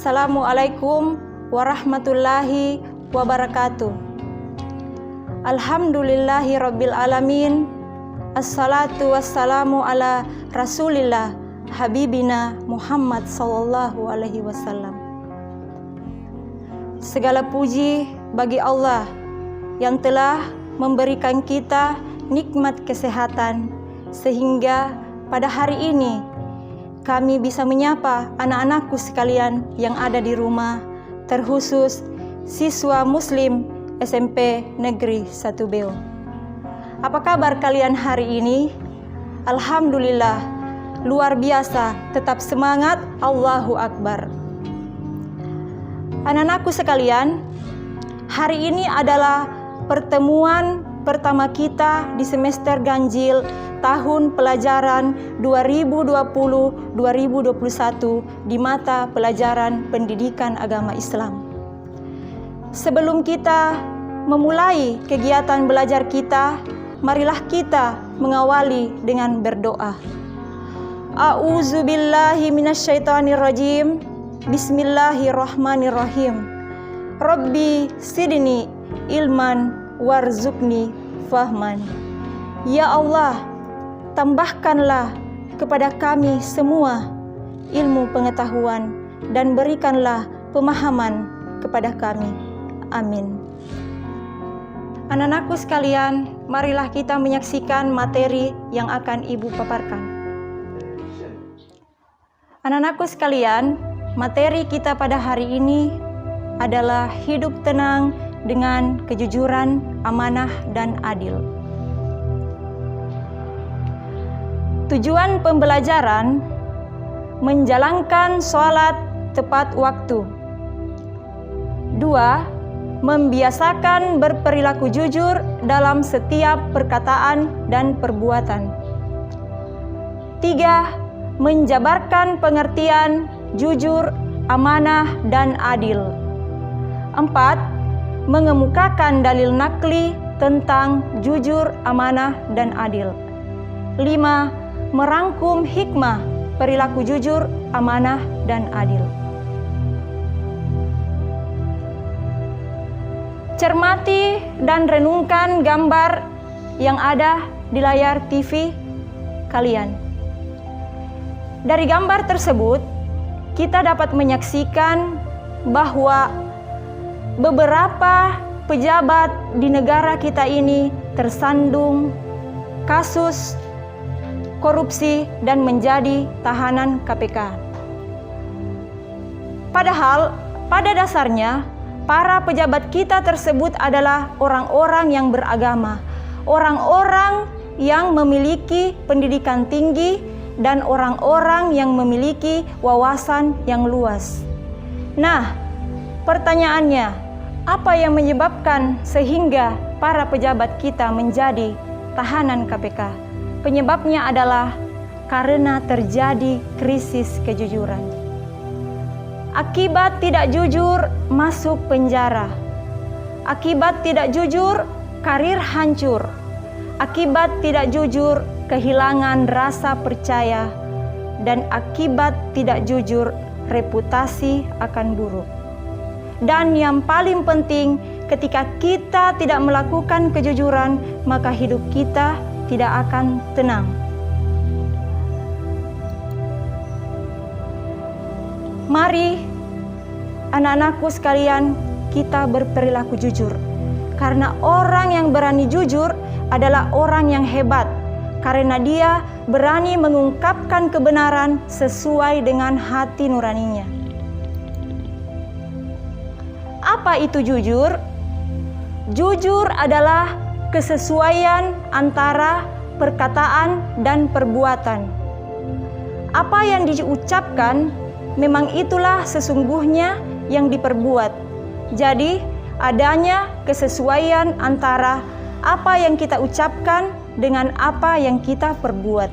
Assalamualaikum warahmatullahi wabarakatuh. Alhamdulillahi rabbil alamin. Assalatu wassalamu ala rasulillah habibina Muhammad sallallahu alaihi wasallam. Segala puji bagi Allah yang telah memberikan kita nikmat kesehatan sehingga pada hari ini kami bisa menyapa anak-anakku sekalian yang ada di rumah, terkhusus siswa muslim SMP Negeri 1 Beo. Apa kabar kalian hari ini? Alhamdulillah, luar biasa, tetap semangat, Allahu Akbar. Anak-anakku sekalian, hari ini adalah pertemuan pertama kita di semester ganjil tahun pelajaran 2020-2021 di mata pelajaran pendidikan agama Islam. Sebelum kita memulai kegiatan belajar kita, marilah kita mengawali dengan berdoa. A'udzubillahi minasyaitonirrajim. Bismillahirrahmanirrahim. Rabbi sidni ilman warzuqni fahman. Ya Allah, tambahkanlah kepada kami semua ilmu pengetahuan dan berikanlah pemahaman kepada kami. Amin. Anak-anakku sekalian, marilah kita menyaksikan materi yang akan Ibu paparkan. Anak-anakku sekalian, materi kita pada hari ini adalah hidup tenang dengan kejujuran, amanah, dan adil. Tujuan pembelajaran menjalankan sholat tepat waktu. 2. Membiasakan berperilaku jujur dalam setiap perkataan dan perbuatan. 3. Menjabarkan pengertian jujur, amanah, dan adil. 4. Mengemukakan dalil nakli tentang jujur, amanah, dan adil. 5. Merangkum hikmah perilaku jujur, amanah, dan adil. Cermati dan renungkan gambar yang ada di layar TV kalian. Dari gambar tersebut, kita dapat menyaksikan bahwa beberapa pejabat di negara kita ini tersandung kasus korupsi dan menjadi tahanan KPK. Padahal pada dasarnya para pejabat kita tersebut adalah orang-orang yang beragama, orang-orang yang memiliki pendidikan tinggi, dan orang-orang yang memiliki wawasan yang luas. Nah, pertanyaannya, apa yang menyebabkan sehingga para pejabat kita menjadi tahanan KPK? Penyebabnya adalah karena terjadi krisis kejujuran. Akibat tidak jujur, masuk penjara. Akibat tidak jujur, karir hancur. Akibat tidak jujur, kehilangan rasa percaya. Dan akibat tidak jujur, reputasi akan buruk. Dan yang paling penting, ketika kita tidak melakukan kejujuran, maka hidup kita tidak akan tenang. Mari anak-anakku sekalian, kita berperilaku jujur. Karena orang yang berani jujur adalah orang yang hebat, karena dia berani mengungkapkan kebenaran sesuai dengan hati nuraninya. Apa itu jujur? Jujur adalah kesesuaian antara perkataan dan perbuatan. Apa yang diucapkan memang itulah sesungguhnya yang diperbuat. Jadi adanya kesesuaian antara apa yang kita ucapkan dengan apa yang kita perbuat.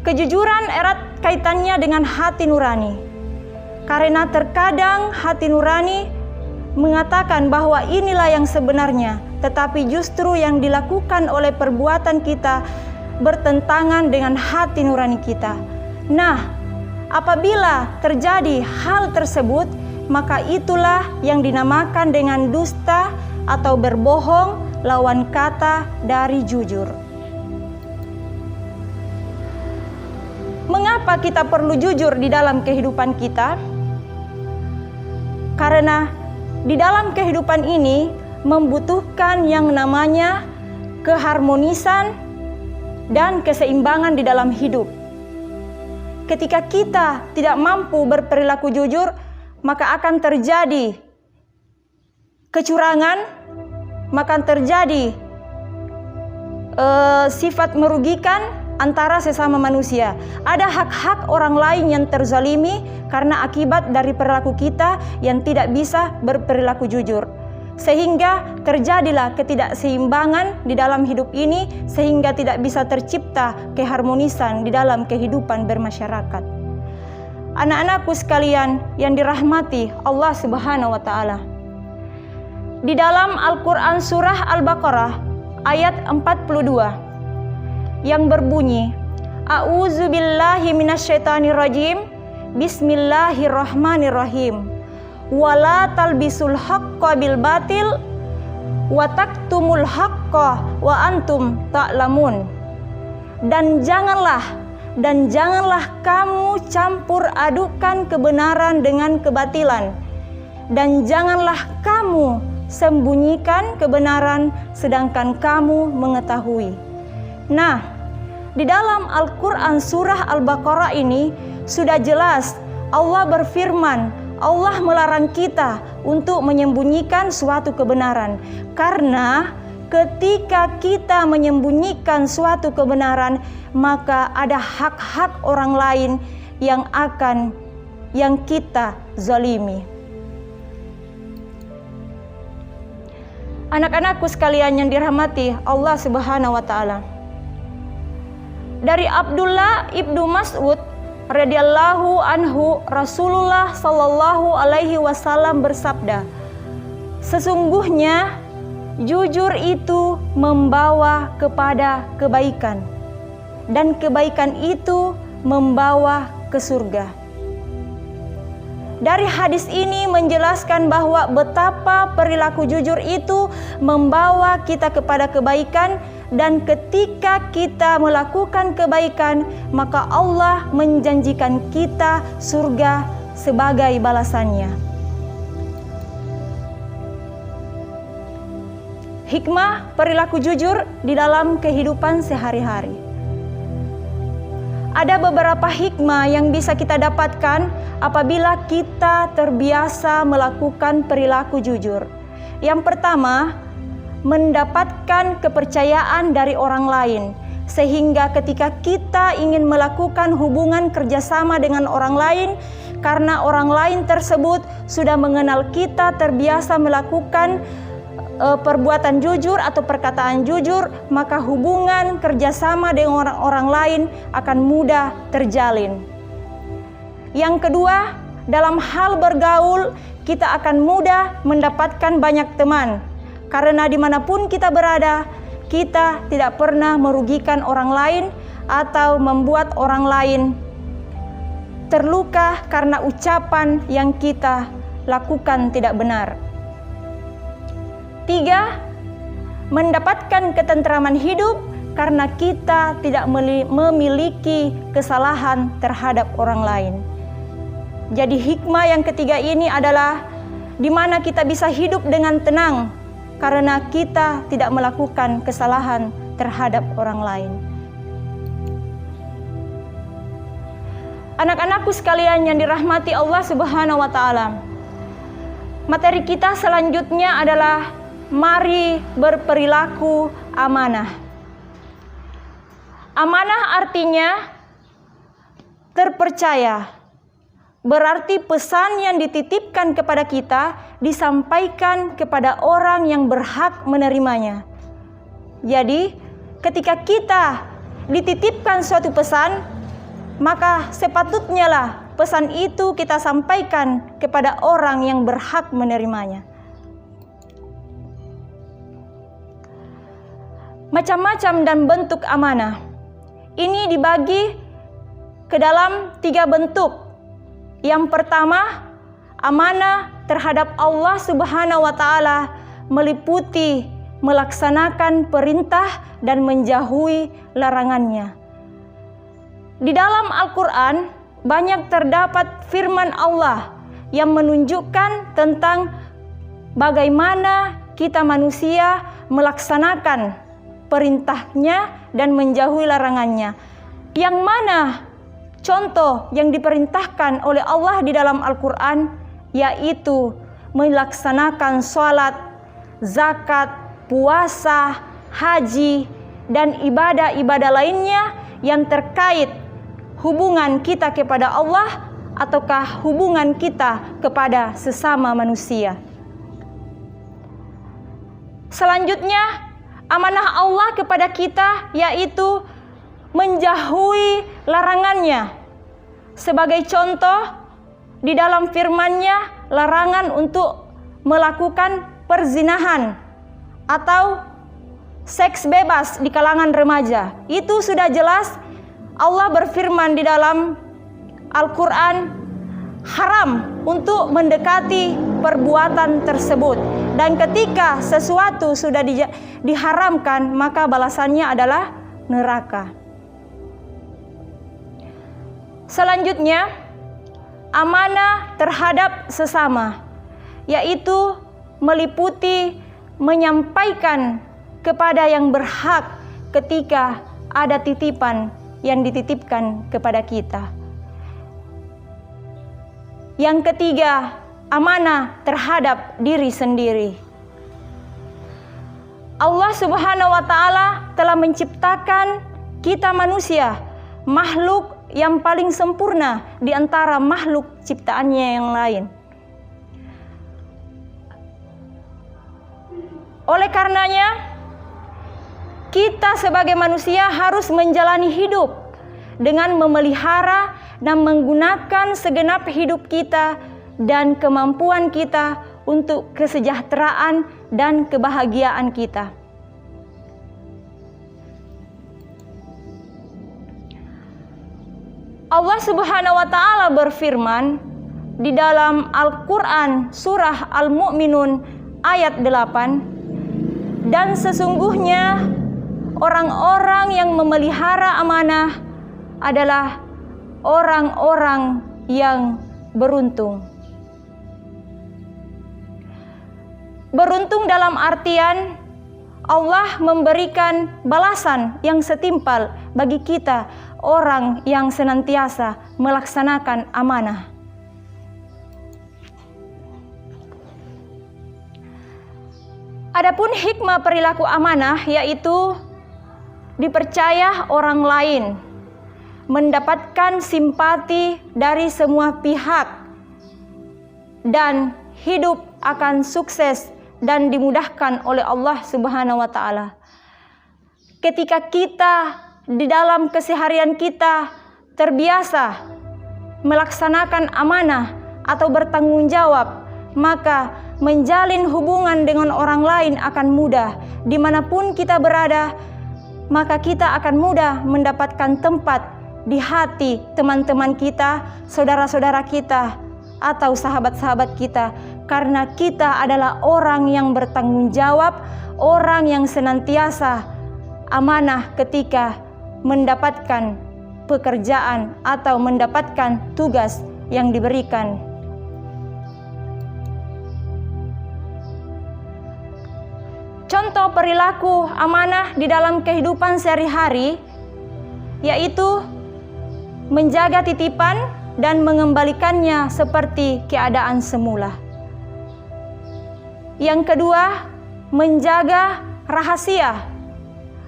Kejujuran erat kaitannya dengan hati nurani. Karena terkadang hati nurani mengatakan bahwa inilah yang sebenarnya, tetapi justru yang dilakukan oleh perbuatan kita bertentangan dengan hati nurani kita. Nah, Apabila terjadi hal tersebut, maka itulah yang dinamakan dengan dusta atau berbohong, lawan kata dari jujur. Mengapa kita perlu jujur di dalam kehidupan kita? Karena di dalam kehidupan ini membutuhkan yang namanya keharmonisan dan keseimbangan di dalam hidup. Ketika kita tidak mampu berperilaku jujur, maka akan terjadi kecurangan, maka terjadi sifat merugikan antara sesama manusia. Ada hak-hak orang lain yang terzalimi karena akibat dari perilaku kita yang tidak bisa berperilaku jujur. Sehingga terjadilah ketidakseimbangan di dalam hidup ini, sehingga tidak bisa tercipta keharmonisan di dalam kehidupan bermasyarakat. Anak-anakku sekalian yang dirahmati Allah Subhanahu wa Ta'ala, di dalam Al-Quran Surah Al-Baqarah ayat 42 yang berbunyi, A'udzubillahi minasyaitonirrajim, Bismillahirrahmanirrahim, wala talbisul haqqa bil batil wa taktumul haqqa wa antum ta'lamun. Dan janganlah kamu campur adukan kebenaran dengan kebatilan, dan janganlah kamu sembunyikan kebenaran sedangkan kamu mengetahui. Nah, di dalam Al-Quran Surah Al-Baqarah ini sudah jelas Allah berfirman, Allah melarang kita untuk menyembunyikan suatu kebenaran. Karena ketika kita menyembunyikan suatu kebenaran, maka ada hak-hak orang lain yang kita zalimi. Anak-anakku sekalian yang dirahmati Allah Subhanahu wa Ta'ala, dari Abdullah ibnu Mas'ud radhiyallahu anhu, Rasulullah sallallahu alaihi wasallam bersabda, sesungguhnya jujur itu membawa kepada kebaikan, dan kebaikan itu membawa ke surga. Dari hadis ini menjelaskan bahwa betapa perilaku jujur itu membawa kita kepada kebaikan, dan ketika kita melakukan kebaikan, maka Allah menjanjikan kita surga sebagai balasannya. Hikmah perilaku jujur di dalam kehidupan sehari-hari. Ada beberapa hikmah yang bisa kita dapatkan apabila kita terbiasa melakukan perilaku jujur. Yang pertama, mendapatkan kepercayaan dari orang lain, sehingga ketika kita ingin melakukan hubungan kerjasama dengan orang lain, karena orang lain tersebut sudah mengenal kita, terbiasa melakukan perbuatan jujur atau perkataan jujur, maka hubungan kerjasama dengan orang lain akan mudah terjalin. Yang kedua, dalam hal bergaul, kita akan mudah mendapatkan banyak teman. Karena dimanapun kita berada, kita tidak pernah merugikan orang lain atau membuat orang lain terluka karena ucapan yang kita lakukan tidak benar. 3. Mendapatkan ketentraman hidup karena kita tidak memiliki kesalahan terhadap orang lain. Jadi hikmah yang ketiga ini adalah di mana kita bisa hidup dengan tenang, karena kita tidak melakukan kesalahan terhadap orang lain. Anak-anakku sekalian yang dirahmati Allah Subhanahu wa Ta'ala, materi kita selanjutnya adalah mari berperilaku amanah. Amanah artinya terpercaya. Berarti pesan yang dititipkan kepada kita disampaikan kepada orang yang berhak menerimanya. Jadi, ketika kita dititipkan suatu pesan, maka sepatutnya lah pesan itu kita sampaikan kepada orang yang berhak menerimanya. Macam-macam dan bentuk amanah ini dibagi ke dalam 3 bentuk. Yang pertama, amanah terhadap Allah Subhanahu wa taala meliputi melaksanakan perintah dan menjauhi larangannya. Di dalam Al-Qur'an banyak terdapat firman Allah yang menunjukkan tentang bagaimana kita manusia melaksanakan perintahnya dan menjauhi larangannya. Yang mana contoh yang diperintahkan oleh Allah di dalam Al-Quran, yaitu melaksanakan sholat, zakat, puasa, haji, dan ibadah-ibadah lainnya yang terkait hubungan kita kepada Allah ataukah hubungan kita kepada sesama manusia. Selanjutnya, amanah Allah kepada kita yaitu menjauhi larangannya. Sebagai contoh, di dalam firman-Nya larangan untuk melakukan perzinahan atau seks bebas di kalangan remaja. Itu sudah jelas Allah berfirman di dalam Al-Quran, haram untuk mendekati perbuatan tersebut. Dan ketika sesuatu sudah diharamkan, maka balasannya adalah neraka. Selanjutnya, amanah terhadap sesama, yaitu meliputi menyampaikan kepada yang berhak ketika ada titipan yang dititipkan kepada kita. Yang ketiga, amanah terhadap diri sendiri. Allah Subhanahu wa taala telah menciptakan kita manusia, makhluk yang paling sempurna di antara makhluk ciptaannya yang lain. Oleh karenanya, kita sebagai manusia harus menjalani hidup dengan memelihara dan menggunakan segenap hidup kita dan kemampuan kita untuk kesejahteraan dan kebahagiaan kita. Allah Subhanahu wa taala berfirman di dalam Al-Qur'an surah Al-Mu'minun ayat 8, dan sesungguhnya orang-orang yang memelihara amanah adalah orang-orang yang beruntung. Beruntung dalam artian Allah memberikan balasan yang setimpal bagi kita, orang yang senantiasa melaksanakan amanah. Adapun hikmah perilaku amanah yaitu dipercaya orang lain, mendapatkan simpati dari semua pihak, dan hidup akan sukses dan dimudahkan oleh Allah Subhanahu wa taala. Ketika kita di dalam keseharian kita terbiasa melaksanakan amanah atau bertanggung jawab, maka menjalin hubungan dengan orang lain akan mudah. Dimanapun kita berada, maka kita akan mudah mendapatkan tempat di hati teman-teman kita, saudara-saudara kita, atau sahabat-sahabat kita, karena kita adalah orang yang bertanggung jawab, orang yang senantiasa amanah ketika mendapatkan pekerjaan atau mendapatkan tugas yang diberikan. Contoh perilaku amanah di dalam kehidupan sehari-hari yaitu menjaga titipan dan mengembalikannya seperti keadaan semula. Yang kedua, menjaga rahasia.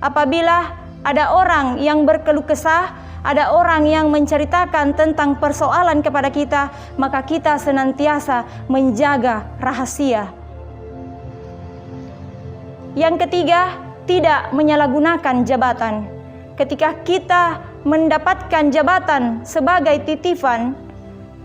Apabila ada orang yang berkeluh kesah, ada orang yang menceritakan tentang persoalan kepada kita, maka kita senantiasa menjaga rahasia. Yang ketiga, tidak menyalahgunakan jabatan. Ketika kita mendapatkan jabatan sebagai titipan,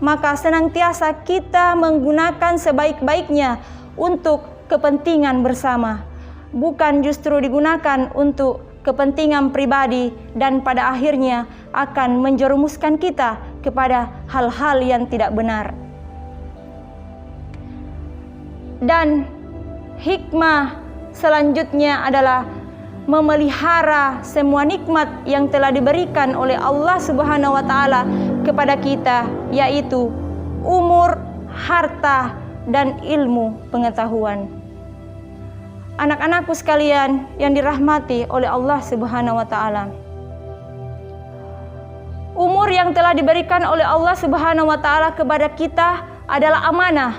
maka senantiasa kita menggunakan sebaik-baiknya untuk kepentingan bersama, bukan justru digunakan untuk kepentingan pribadi, dan pada akhirnya akan menjerumuskan kita kepada hal-hal yang tidak benar. Dan hikmah selanjutnya adalah memelihara semua nikmat yang telah diberikan oleh Allah Subhanahu wa taala kepada kita, yaitu umur, harta, dan ilmu pengetahuan. Anak-anakku sekalian yang dirahmati oleh Allah Subhanahu wa taala, umur yang telah diberikan oleh Allah Subhanahu wa taala kepada kita adalah amanah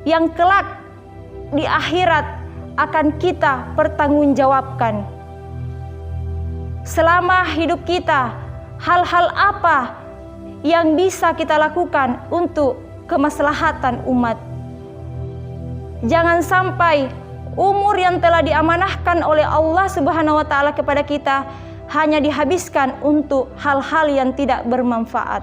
yang kelak di akhirat akan kita pertanggungjawabkan. Selama hidup kita, hal-hal apa yang bisa kita lakukan untuk kemaslahatan umat? Jangan sampai umur yang telah diamanahkan oleh Allah Subhanahu wa taala kepada kita hanya dihabiskan untuk hal-hal yang tidak bermanfaat.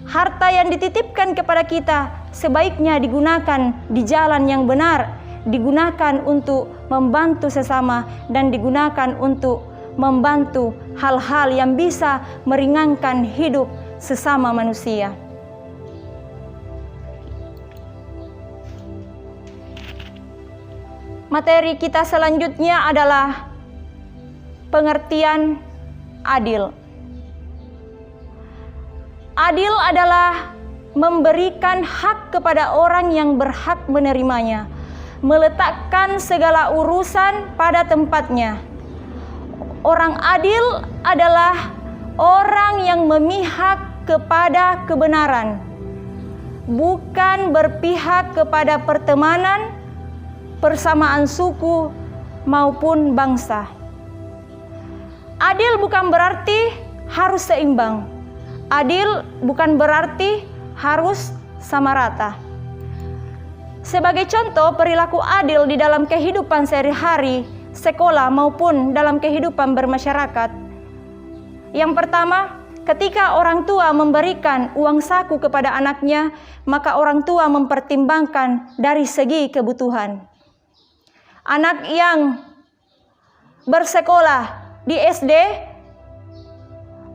Harta yang dititipkan kepada kita sebaiknya digunakan di jalan yang benar, digunakan untuk membantu sesama, dan digunakan untuk membantu hal-hal yang bisa meringankan hidup sesama manusia. Materi kita selanjutnya adalah pengertian adil. Adil adalah memberikan hak kepada orang yang berhak menerimanya, meletakkan segala urusan pada tempatnya. Orang adil adalah orang yang memihak kepada kebenaran, bukan berpihak kepada pertemanan, persamaan suku, maupun bangsa. Adil bukan berarti harus seimbang. Adil bukan berarti harus sama rata. Sebagai contoh perilaku adil di dalam kehidupan sehari-hari, sekolah maupun dalam kehidupan bermasyarakat. Yang pertama, ketika orang tua memberikan uang saku kepada anaknya, maka orang tua mempertimbangkan dari segi kebutuhan. Anak yang bersekolah di SD,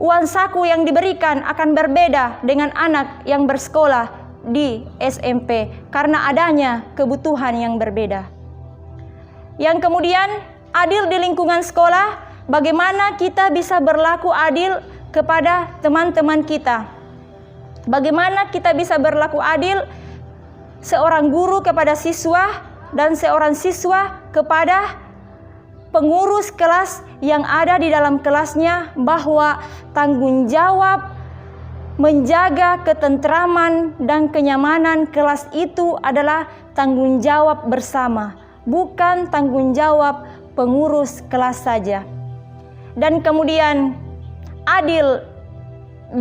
uang saku yang diberikan akan berbeda dengan anak yang bersekolah di SMP karena adanya kebutuhan yang berbeda. Yang kemudian, adil di lingkungan sekolah, bagaimana kita bisa berlaku adil kepada teman-teman kita. Bagaimana kita bisa berlaku adil seorang guru kepada siswa dan seorang siswa kepada pengurus kelas yang ada di dalam kelasnya, bahwa tanggung jawab menjaga ketentraman dan kenyamanan kelas itu adalah tanggung jawab bersama, bukan tanggung jawab pengurus kelas saja. Dan kemudian adil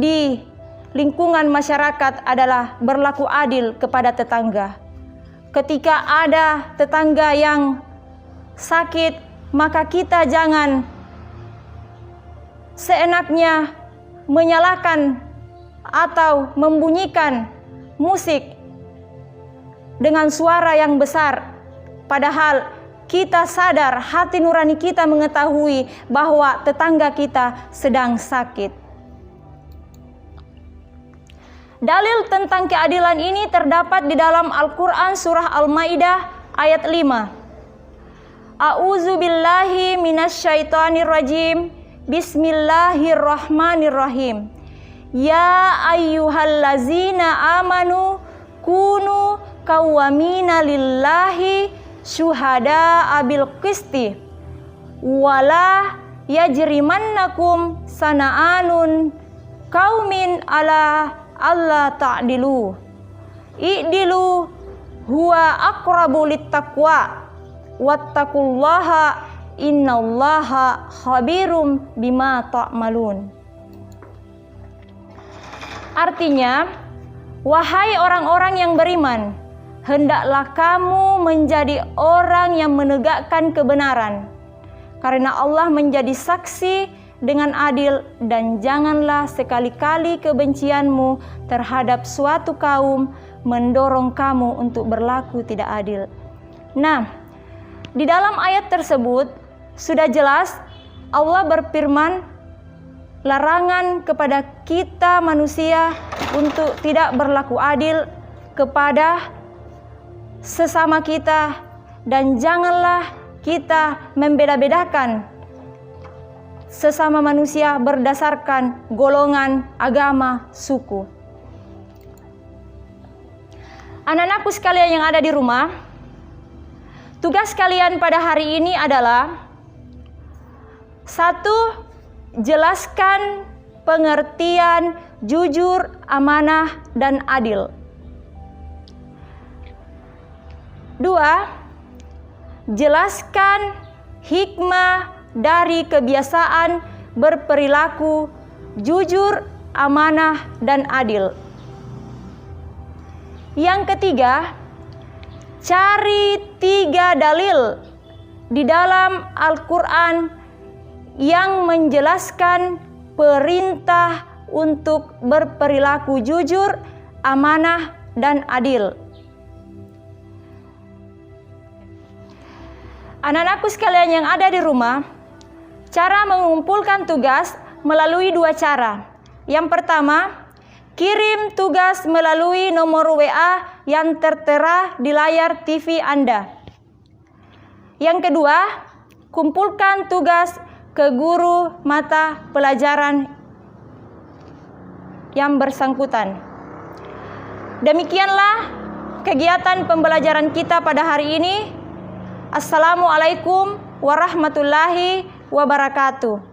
di lingkungan masyarakat adalah berlaku adil kepada tetangga. Ketika ada tetangga yang sakit, maka kita jangan seenaknya menyalakan atau membunyikan musik dengan suara yang besar. Padahal kita sadar, hati nurani kita mengetahui bahwa tetangga kita sedang sakit. Dalil tentang keadilan ini terdapat di dalam Al-Quran surah Al-Maidah ayat 5. A'udzu billahi minasyaitonir rajim. Bismillahirrahmanirrahim. Ya ayyuhallazina amanu kunu qawwamina lillahi syuhada'a bil qisti wala yajrimannakum sana'anun qaumin ala alla ta'dilu i'dilu huwa aqrabu littaqwa wattaqullaha innallaha khabirum bima ta'malun. Artinya, wahai orang-orang yang beriman, hendaklah kamu menjadi orang yang menegakkan kebenaran, karena Allah menjadi saksi dengan adil, dan janganlah sekali-kali kebencianmu terhadap suatu kaum mendorong kamu untuk berlaku tidak adil. Nah, di dalam ayat tersebut sudah jelas Allah berfirman, larangan kepada kita manusia untuk tidak berlaku adil kepada sesama kita, dan janganlah kita membeda-bedakan sesama manusia berdasarkan golongan, agama, suku. Anak-anakku sekalian yang ada di rumah, tugas kalian pada hari ini adalah: 1. Jelaskan pengertian jujur, amanah, dan adil. 2. Jelaskan hikmah dari kebiasaan berperilaku jujur, amanah, dan adil. Yang ketiga, cari 3 dalil di dalam Al-Quran yang menjelaskan perintah untuk berperilaku jujur, amanah, dan adil. Anak-anakku sekalian yang ada di rumah, cara mengumpulkan tugas melalui 2 cara. Yang pertama, kirim tugas melalui nomor WA yang tertera di layar TV Anda. Yang kedua, kumpulkan tugas ke guru mata pelajaran yang bersangkutan. Demikianlah kegiatan pembelajaran kita pada hari ini. Assalamualaikum warahmatullahi wabarakatuh.